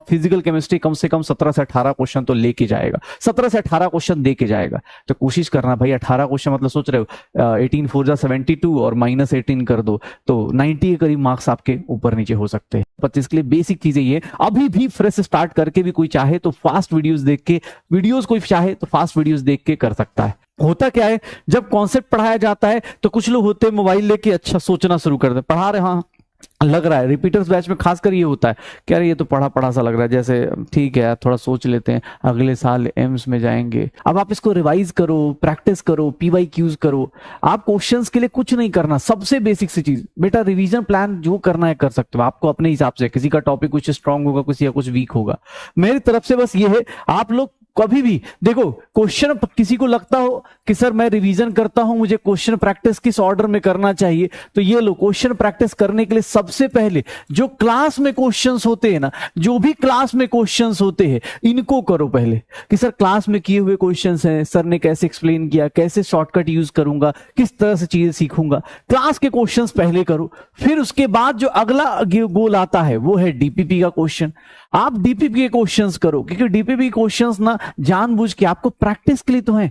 Physical chemistry कम से कम 17 से 18 question तो लेके जाएगा, 17 से 18 क्वेश्चन दे के जाएगा। तो कोशिश करना भाई, 18 क्वेश्चन मतलब सोच रहे हो 18 4 जा 72 और -18 कर दो तो 90 के करीब मार्क्स आपके ऊपर नीचे हो सकते हैं। 25 के लिए बेसिक चीजें ये, अभी भी फ्रेश स्टार्ट करके भी कोई चाहे तो फास्ट वीडियोस देख के, कोई चाहे तो फास्ट वीडियोस देख के कर सकता है। होता क्या है, जब कॉन्सेप्ट पढ़ाया जाता है तो कुछ लोग होते हैं मोबाइल लेके अच्छा सोचना शुरू कर दे, पढ़ा रहे हाँ लग रहा है, रिपीटर्स बैच में खासकर ये होता है कि अरे ये तो पढ़ा पढ़ा सा लग रहा है, जैसे ठीक है थोड़ा सोच लेते हैं, अगले साल एम्स में जाएंगे। अब आप इसको रिवाइज करो, प्रैक्टिस करो, PYQs करो। आप क्वेश्चंस के लिए कुछ नहीं करना, सबसे बेसिक सी चीज बेटा, रिवीजन प्लान जो करना है कर सकते हो आपको अपने हिसाब से। किसी का टॉपिक कुछ स्ट्रांग होगा, किसी का कुछ वीक होगा। मेरी तरफ से बस ये है, आप लोग कभी भी देखो क्वेश्चन, किसी को लगता हो कि सर मैं रिवीजन करता हूं, मुझे क्वेश्चन प्रैक्टिस किस ऑर्डर में करना चाहिए, तो ये लो, क्वेश्चन प्रैक्टिस करने के लिए सबसे पहले जो क्लास में क्वेश्चंस होते हैं ना, जो भी क्लास में क्वेश्चंस होते हैं इनको करो पहले, कि सर क्लास में किए हुए क्वेश्चंस हैं, सर ने कैसे एक्सप्लेन किया, कैसे शॉर्टकट यूज करूंगा, किस तरह से चीजें सीखूंगा, क्लास के क्वेश्चंस पहले करो। फिर उसके बाद जो अगला गोल आता है वो है DPP का क्वेश्चन। आप DPP के क्वेश्चंस करो, क्योंकि DPP क्वेश्चंस ना जानबूझ के आपको प्रैक्टिस के लिए तो है।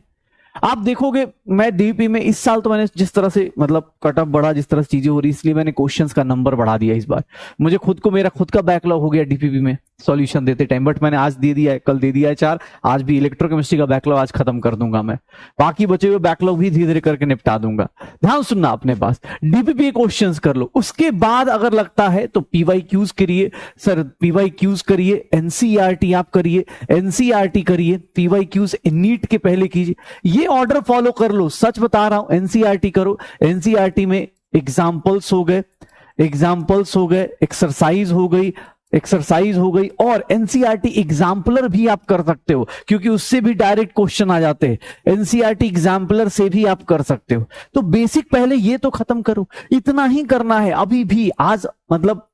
आप देखोगे मैं DPP में इस साल तो मैंने जिस तरह से मतलब कटअप बढ़ा, जिस तरह से चीजें हो रही, इसलिए मैंने क्वेश्चंस का नंबर बढ़ा दिया इस बार। मुझे खुद को, मेरा खुद का बैकलॉग हो गया DPP में सॉल्यूशन देते टाइम, बट मैंने आज दे दिया है, कल दे दिया है 4, आज भी इलेक्ट्रोकेमिस्ट्री का बैकलॉग आज खत्म कर दूंगा मैं, बाकी बचे हुए बैकलॉग भी धीरे धीरे करके निपटा दूंगा। ध्यान सुनना अपने पास, DPP क्वेश्चंस कर लो। उसके बाद अगर लगता है तो PYQs करिए, सर PYQs करिए, NCERT आप करिए, NCERT करिए, PYQs नीट के पहले कीजिए, ये ऑर्डर फॉलो कर लो। सच बता रहा हूं, NCERT करो, NCERT में एग्जाम्पल्स हो गए, एक्सरसाइज हो गई और NCERT एग्जाम्पलर भी आप कर सकते हो, क्योंकि उससे भी डायरेक्ट क्वेश्चन आ जाते हैं। NCERT एग्जाम्पलर से भी आप कर सकते हो। तो बेसिक पहले ये तो खत्म करो, इतना ही करना है। अभी भी आज मतलब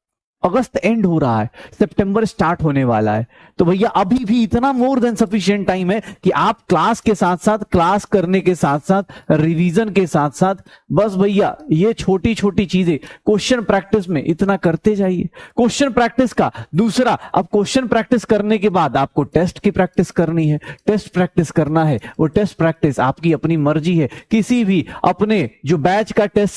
अगस्त एंड हो रहा है, सितंबर स्टार्ट होने वाला है, तो भैया अभी भी इतना मोर देन सफिशिएंट टाइम है कि आप क्लास के साथ साथ, क्लास करने के साथ साथ, रिवीजन के साथ साथ, बस भैया ये छोटी छोटी चीजें क्वेश्चन प्रैक्टिस में इतना करते जाइए। क्वेश्चन प्रैक्टिस का दूसरा, अब क्वेश्चन प्रैक्टिस करने के बाद आपको टेस्ट की प्रैक्टिस करनी है, टेस्ट प्रैक्टिस करना है। वो टेस्ट प्रैक्टिस आपकी अपनी मर्जी है, किसी भी अपने जो बैच का टेस्ट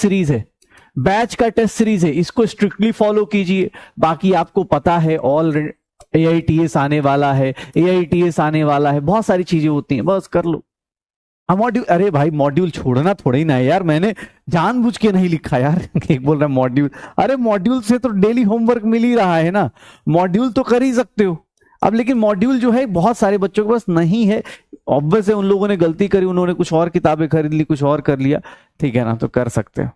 सीरीज है, इसको स्ट्रिक्टली फॉलो कीजिए। बाकी आपको पता है ऑल AITS आने वाला है, AITS आने वाला है, बहुत सारी चीजें होती हैं, बस कर लो। मॉड्यूल, अरे भाई मॉड्यूल छोड़ना थोड़ा ही ना है यार, मैंने जानबूझ के नहीं लिखा यार। एक बोल रहा है मॉड्यूल, अरे मॉड्यूल से तो डेली होमवर्क मिल ही रहा है ना, मॉड्यूल तो कर ही सकते हो। अब लेकिन मॉड्यूल जो है बहुत सारे बच्चों के पास नहीं है, ऑब्वियस है, उन लोगों ने गलती करी, उन्होंने कुछ और किताबें खरीद ली, कुछ और कर लिया, ठीक है ना, तो कर सकते हो।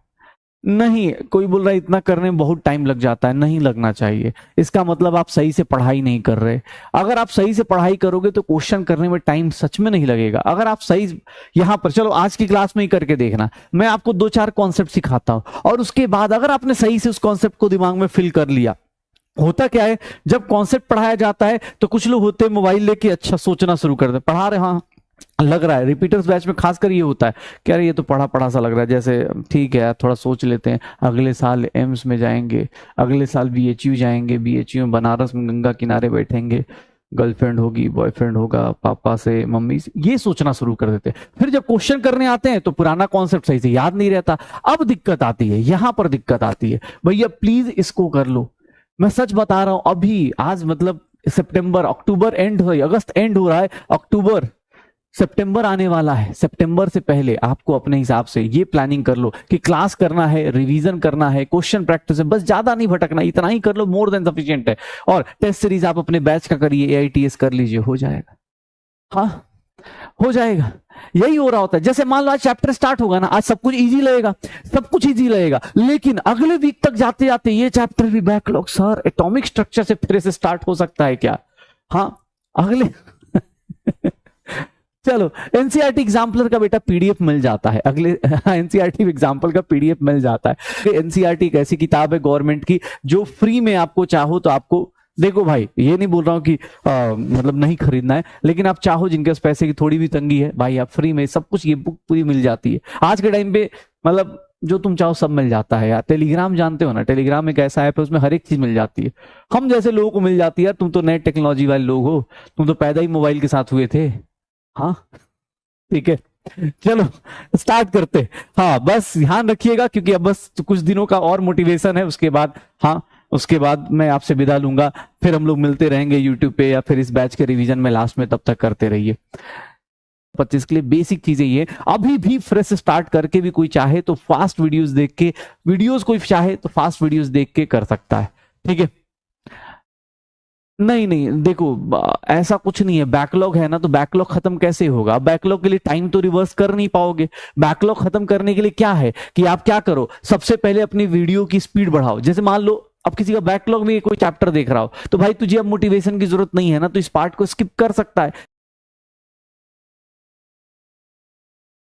नहीं, कोई बोल रहा है इतना करने में बहुत टाइम लग जाता है, नहीं लगना चाहिए। इसका मतलब आप सही से पढ़ाई नहीं कर रहे। अगर आप सही से पढ़ाई करोगे तो क्वेश्चन करने में टाइम सच में नहीं लगेगा। अगर आप सही, यहां पर चलो आज की क्लास में ही करके देखना, मैं आपको 2-4 कॉन्सेप्ट सिखाता हूं और उसके बाद अगर आपने सही से उस कॉन्सेप्ट को दिमाग में फिल कर लिया, होता क्या है, जब कॉन्सेप्ट पढ़ाया जाता है तो कुछ लोग होते हैं मोबाइल लेके अच्छा सोचना शुरू कर दे, पढ़ा रहे हाँ लग रहा है, रिपीटर्स बैच में खासकर ये होता है कि अरे ये तो पढ़ा पढ़ा सा लग रहा है, जैसे ठीक है थोड़ा सोच लेते हैं, अगले साल एम्स में जाएंगे, अगले साल BHU जाएंगे, BHU में बनारस में गंगा किनारे बैठेंगे, गर्लफ्रेंड होगी, बॉयफ्रेंड होगा, पापा से, मम्मी से, ये सोचना शुरू कर देते हैं। फिर जब क्वेश्चन करने आते हैं तो पुराना कॉन्सेप्ट सही से याद नहीं रहता। अब दिक्कत आती है, यहां पर दिक्कत आती है। भैया प्लीज इसको कर लो, मैं सच बता रहा हूं। अभी आज मतलब सितंबर, अक्टूबर एंड हो, अगस्त एंड हो रहा है, अक्टूबर सितंबर आने वाला है। सितंबर से पहले आपको अपने हिसाब से ये प्लानिंग कर लो कि क्लास करना है, रिवीजन करना है, क्वेश्चन प्रैक्टिस है, बस ज्यादा नहीं भटकना, इतना ही कर लो, मोर देन सफिशिएंट है। और टेस्ट सीरीज आप अपने बैच का करिए, AITS कर लीजिए, हो जाएगा, हाँ हो जाएगा। यही हो रहा होता है, जैसे मान लो आज चैप्टर स्टार्ट होगा ना, आज सब कुछ इजी लगेगा, सब कुछ इजी लगेगा, लेकिन अगले वीक तक जाते जाते ये चैप्टर भी बैकलॉग, सर एटॉमिक स्ट्रक्चर से फिर से स्टार्ट हो सकता है क्या? हाँ अगले चलो NCERT एग्जाम्पलर का बेटा PDF मिल जाता है, अगले NCERT एग्जाम्पल का PDF मिल जाता है। NCERT एक ऐसी किताब है गवर्नमेंट की जो फ्री में आपको चाहो तो आपको देखो भाई, ये नहीं बोल रहा हूँ कि मतलब नहीं खरीदना है, लेकिन आप चाहो, जिनके पास पैसे की थोड़ी भी तंगी है भाई, आप फ्री में सब कुछ, ये बुक पूरी मिल जाती है आज के टाइम पे। मतलब जो तुम चाहो सब मिल जाता है यार। टेलीग्राम जानते हो ना, टेलीग्राम एक ऐसा ऐप है, उसमें हर एक चीज मिल जाती है। हम जैसे लोगों को मिल जाती है। तुम तो नए टेक्नोलॉजी वाले लोग हो, तुम तो पैदा ही मोबाइल के साथ हुए थे। हाँ, ठीक है, चलो स्टार्ट करते। हाँ, बस ध्यान रखिएगा, क्योंकि अब बस कुछ दिनों का और मोटिवेशन है, उसके बाद हाँ, उसके बाद मैं आपसे विदा लूंगा। फिर हम लोग मिलते रहेंगे यूट्यूब पे या फिर इस बैच के रिवीजन में लास्ट में। तब तक करते रहिए। 25 के लिए बेसिक चीजें ये, अभी भी फ्रेश स्टार्ट करके भी कोई चाहे तो फास्ट वीडियोस देख के, कोई चाहे तो फास्ट वीडियोस देख के कर सकता है। ठीक है, नहीं नहीं, देखो ऐसा कुछ नहीं है। बैकलॉग है ना, तो बैकलॉग खत्म कैसे होगा? बैकलॉग के लिए टाइम तो रिवर्स कर नहीं पाओगे। बैकलॉग खत्म करने के लिए क्या है कि आप क्या करो, सबसे पहले अपनी वीडियो की स्पीड बढ़ाओ। जैसे मान लो अब किसी का बैकलॉग में कोई चैप्टर देख रहा हो, तो भाई तुझे अब मोटिवेशन की जरूरत नहीं है ना, तो इस पार्ट को स्किप कर सकता है।